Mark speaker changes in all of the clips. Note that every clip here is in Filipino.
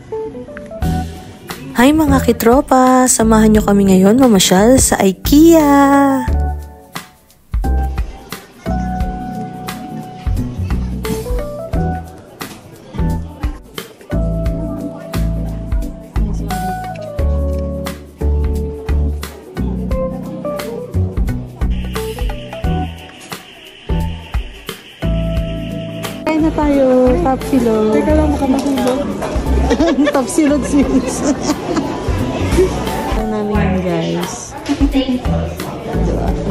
Speaker 1: Hi mga kitropa! Samahan nyo kami ngayon mamasyal sa IKEA!
Speaker 2: Kain na tayo, Tapsilog. Teka lang, makamahulog. Tapsilog series. Namin yan, guys. Diba?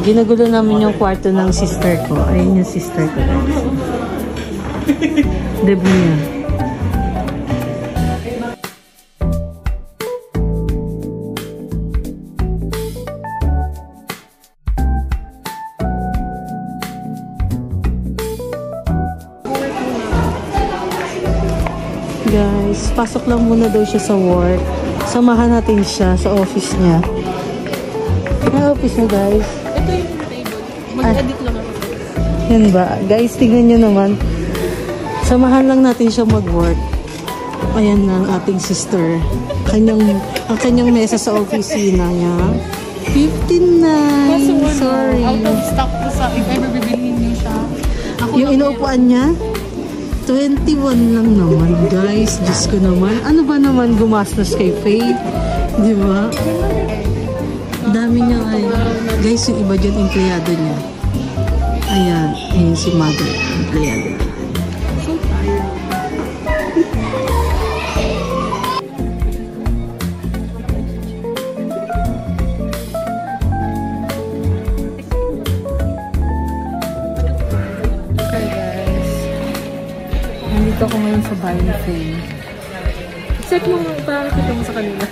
Speaker 2: Ginagulo namin yung kwarto ng sister ko. Ayun yung sister ko, guys. Debo niya. Guys, pasok lang muna daw siya sa work. Samahan natin siya sa office niya. May office niya, guys.
Speaker 3: Ito yung table. Mag-edit lang ako.
Speaker 2: Yan ba? Guys, tingnan nyo naman. Samahan lang natin siya mag-work. Ayan na ang ating sister. Ang kanyang mesa sa opisina niya. 59. Sorry.
Speaker 3: Out of stock ko sa if ever bibilhin niyo siya.
Speaker 2: Yung inuupuan niya? 21 lang naman, guys. Diyos ko naman. Ano ba naman gumastos kay Faye? Di ba? Dami niya ay. Guys, yung iba dyan, empleyado niya. Ayan. Ayan si mother. Empleyado.
Speaker 3: So tired.
Speaker 2: Nandito ako ngayon sa bahay ni Faye.
Speaker 3: Check mo para kita mo sa kanila.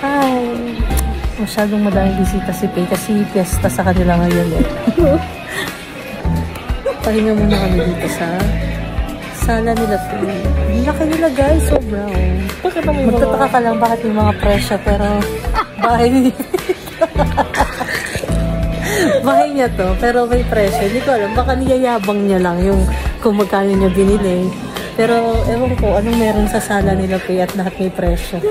Speaker 2: Hi! Masyadong madaming bisita si Faye kasi fiesta sa kanila ngayon eh. Pahinga muna kami dito sa sala nila Faye. Hindi na kanila guys, sobra. Magtataka ka lang bakit yung mga presyo pero bahay niya. Bahay niya to, pero may presyo. Hindi ko alam, baka niyayabang niya lang yung kung magkano niya binili. Pero ewan ko, anong meron sa sala nila Faye at lahat may presyo.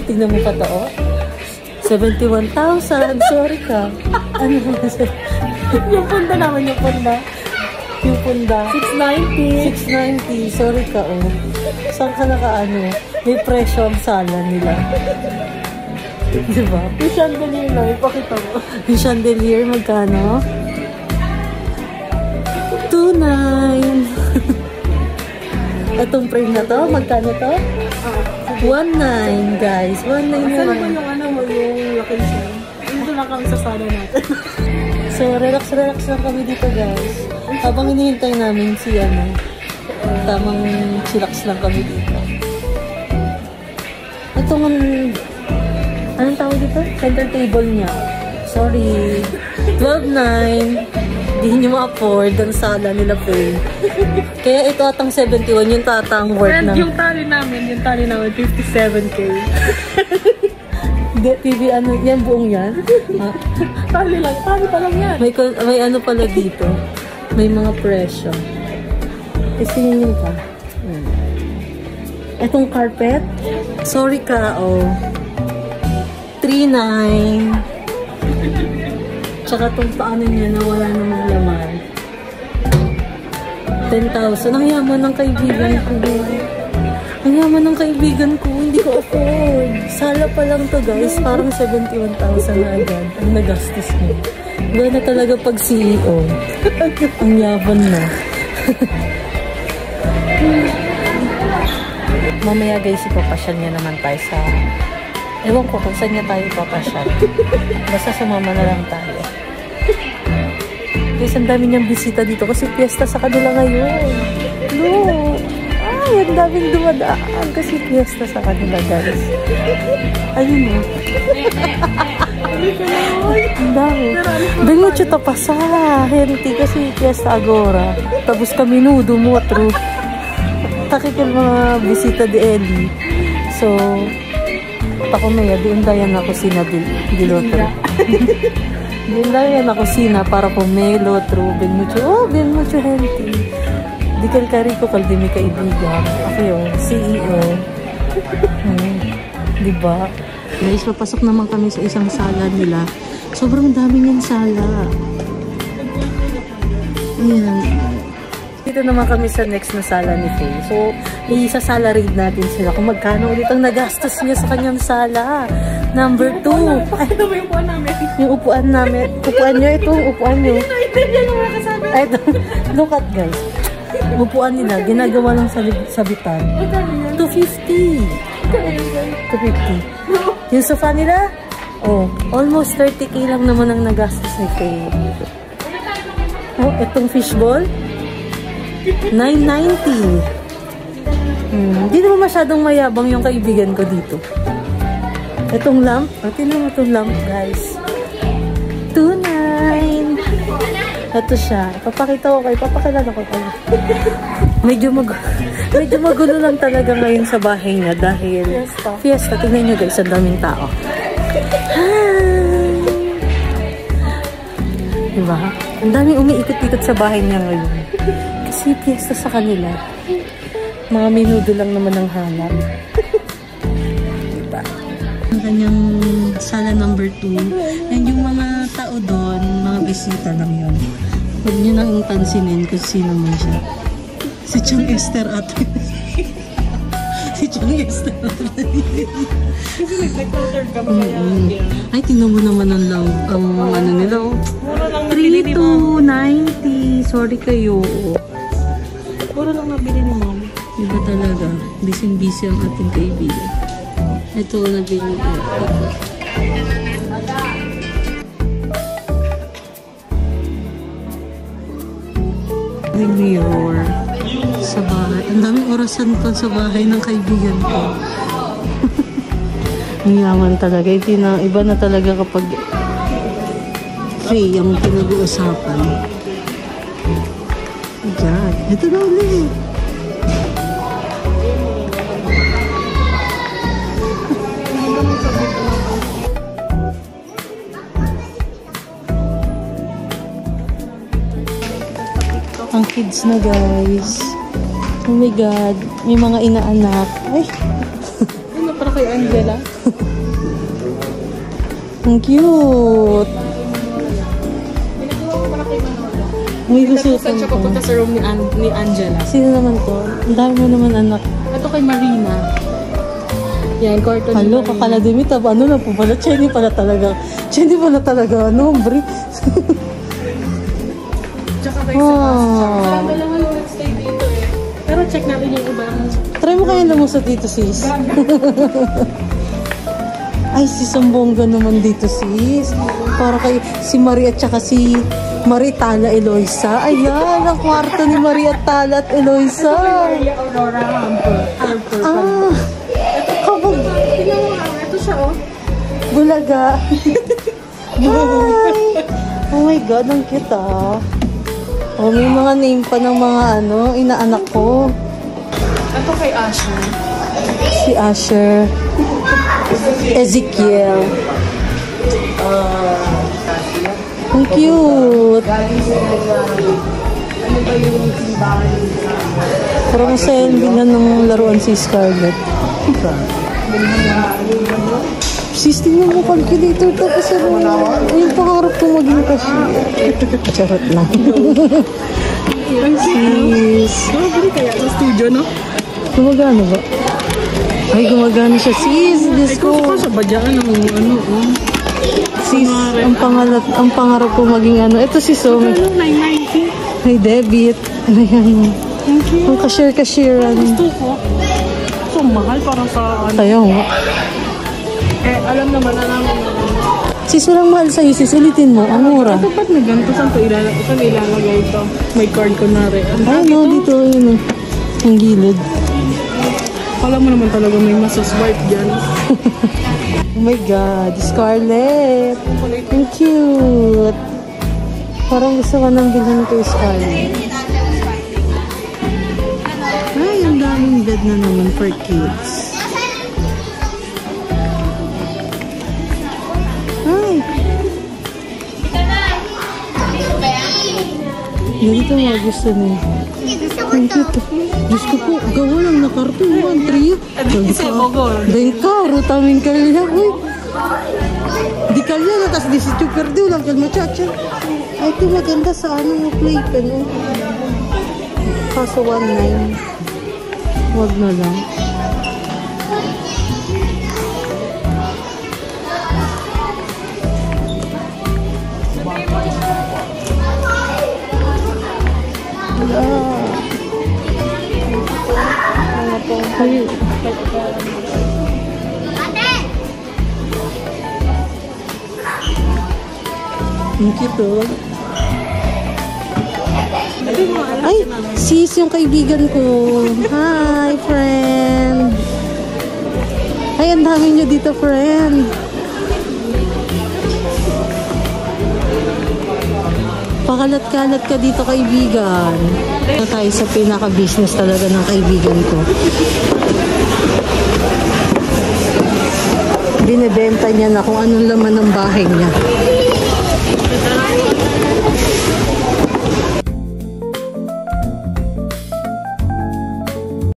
Speaker 2: Tignan mo pa to, oh. 71,000. Sorry ka. Ano ba?
Speaker 3: Yung punda naman, yung punda.
Speaker 2: Yung punda.
Speaker 3: 690.
Speaker 2: 690. Sorry ka, oh. Saan ka nakaano? May presyo ang sala nila. Diba?
Speaker 3: Yung chandelier lang, ipakita mo.
Speaker 2: Yung chandelier, magkano? 2,900. Itong frame na to, magkano to? 1,900, guys. 1,900
Speaker 3: Saan
Speaker 2: naman.
Speaker 3: ba yung ano mo, yung location? Dito lang kami sa sala natin.
Speaker 2: So, relax lang kami dito, guys. Habang hinihintay namin si ano, tamang chillax lang kami dito. Itong anong tawag dito? Center table niya. Sorry. 12,900. Hindi nyo ma-afford ang sala nila Faye. Kaya ito atang 71 yung tatang worth
Speaker 3: And
Speaker 2: na.
Speaker 3: yung tali namin 57K.
Speaker 2: Hindi, TV ano, yan buong yan.
Speaker 3: Tali pa lang yan.
Speaker 2: May ano pala dito. May mga presyo. Isingin ka. Itong carpet. Sorry ka, oh. 3,900. Tsaka itong paano niya na wala namang laman. 10,000. Ang yaman ng kaibigan ko. Ang yaman ng kaibigan ko. Hindi ko afford. Sala pa lang to guys. Parang 71,000 na agad. Ang nagastos niya. Iba na talaga pag CEO. Ang yaman na. Mamaya guys, ipapasyal niya naman tayo sa... Ewan ko kung saan niya tayo ipapasyal. Basta sumama na lang tayo. Guys, ang dami niyang bisita dito kasi fiesta sa kanila ngayon. No! Ay, ang daming dumadaan kasi fiesta sa kanila, guys. Ayun mo. Ang dami. Bengucho tapasa. Henti kasi fiesta agora. Tapos kami nudo mo, true. Takikil mga bisita di Eli. So, ako maya, di undayan ako sina Dilotro. Diyan lang yan na kusina para pomelo, trubing mucho. Oh, bien mucho gente. Di kal-kariko kal di may kaibigan. Ako yung CEO. Diba? Guys, papasok naman kami sa isang sala nila. Sobrang dami niyang sala. Ayan. Dito naman kami sa next na sala ni Faye. So, isa-sala read natin sila kung magkano ulit ang nagastos niya sa kanyang sala. Number 2. Ay, ito ba yung upuan namin? Yung upuan namin. Upuan niyo, ito upuan niyo. Ay, ito. Look at guys. Upuan nila, ginagawa lang sa sabitan. 250. 250. Yung sofa nila, oh, almost 30k lang naman ang nagastos ni Faye. Oh, itong fishball, 990. Hindi naman masyadong mayabang yung kaibigan ko dito. Itong lamp, tingnan mo itong lamp guys. 2.9. Ito siya. Papakita ko kayo. Papakilala ko kayo. Medyo magulo lang talaga ngayon sa bahay niya dahil fiesta. Tingnan nyo guys, ang daming tao. Diba? Ang daming umiikot-ikot sa bahay niya ngayon. Kasi fiesta sa kanila. Mga minudo lang naman ang hanap. Diba? Ang kanyang sala number 2. And yung mga tao doon, mga bisita lang yun. Huwag nyo nang pansinin kung sino man siya. Si Chong Esther ate. Si Chong Esther ate. Kasi nag-record ka ba kaya? Ay, tingnan mo naman ang love. Ang ano nila. 3,290. Sorry kayo. Puro lang nabili ni mom. Iba talaga. Busy-busy ang ating kaibigan. Ito nabili ko. Mirror sa bahay. Ang daming orasan pa sa bahay ng kaibigan ko. Ang yaman talaga. Iba na talaga kapag Faye ang pinag-uusapan. Diyan. Ito na ulit. Ang kids na guys. Oh my god. May mga inaanak. Ay.
Speaker 3: Ano para kay Angela?
Speaker 2: Ang cute. May lusutan
Speaker 3: siya papunta sa room ni Angela.
Speaker 2: Sino naman to? Ang dami mo naman anak.
Speaker 3: Ito kay Marina. Yan, kwarto ni
Speaker 2: Halo,
Speaker 3: Marina.
Speaker 2: kakaladimit. Ano na po pala? Chenny pala talaga. Chenny pala talaga. Ano, hombre?
Speaker 3: Tsaka kay Sebastian. Parang dalawa yung nag-stay dito eh. Pero check natin yung iba.
Speaker 2: Try mo kaya lumusot dito, sis. Ay, si Sambongga naman dito, sis. Para kay si Marie at saka si Maritala Eloisa. Ayan, ang kwarto ni Maria Tala at Eloisa.
Speaker 3: Maria Aurora Hamper.
Speaker 2: Ah, kabog.
Speaker 3: Tingnan mo nga. Ito siya oh.
Speaker 2: Bulaga. Hi. Oh my God, ang cute ah. Oh, may mga name pa ng mga inaanak ko.
Speaker 3: Ito kay Asher.
Speaker 2: Si Asher. Ezekiel. Ang cute. Parang masaya bilhan ng laruan si Scarlett. Sis, tingnan mo calculator tapos yung pangarap ko maging cashier. Charot lang. Sis.
Speaker 3: Gumagano kaya sa studio, no?
Speaker 2: Gumagano ba? Ay, gumagano siya. Sis, Diyos ko.
Speaker 3: Ikaw sa badyaan ng
Speaker 2: Sis, ang pangarap ko maging Ito si Song.
Speaker 3: 990.
Speaker 2: May debit. Ayan.
Speaker 3: Thank you.
Speaker 2: Ang cashier-cashieran.
Speaker 3: Gusto ko. So, mahal para sa
Speaker 2: Tayo nga.
Speaker 3: alam naman na namin na.
Speaker 2: Sis, walang mahal sa'yo. Sis, ulitin mo. Ang mura.
Speaker 3: Ito ba't may ganito? Saan ko ilalagay ito? May card ko na rin.
Speaker 2: Ay, no, dito. Yun. Ang gilid.
Speaker 3: Alam mo naman talaga may masaswipe dyan.
Speaker 2: Oh my God. Scarlett. Ang cute. Parang gusto ko nang bilhin ko Scarlett. Ay, ang daming bed na naman for kids. Ay. Ganito nga gusto niya. Ang cute. Diyos ko po, gawa lang na karton. 1, 3. Dahil karo, taming kalya. Uy. Di kalya na, tas di si Chuper di. Walang kalma chacha. Ay, ito maganda sa ano, play pen. Oh. Kaso 1.9. Huwag na lang. Ay. Ang cute oh. Ay, sis yung kaibigan ko. Hi, friend. Ay, ang dami nyo dito, friend. Pakalat-kalat ka dito, kaibigan. Na tayo sa pinaka-business talaga ng kaibigan ko. Binibenta niya na kung anong laman ng bahay niya.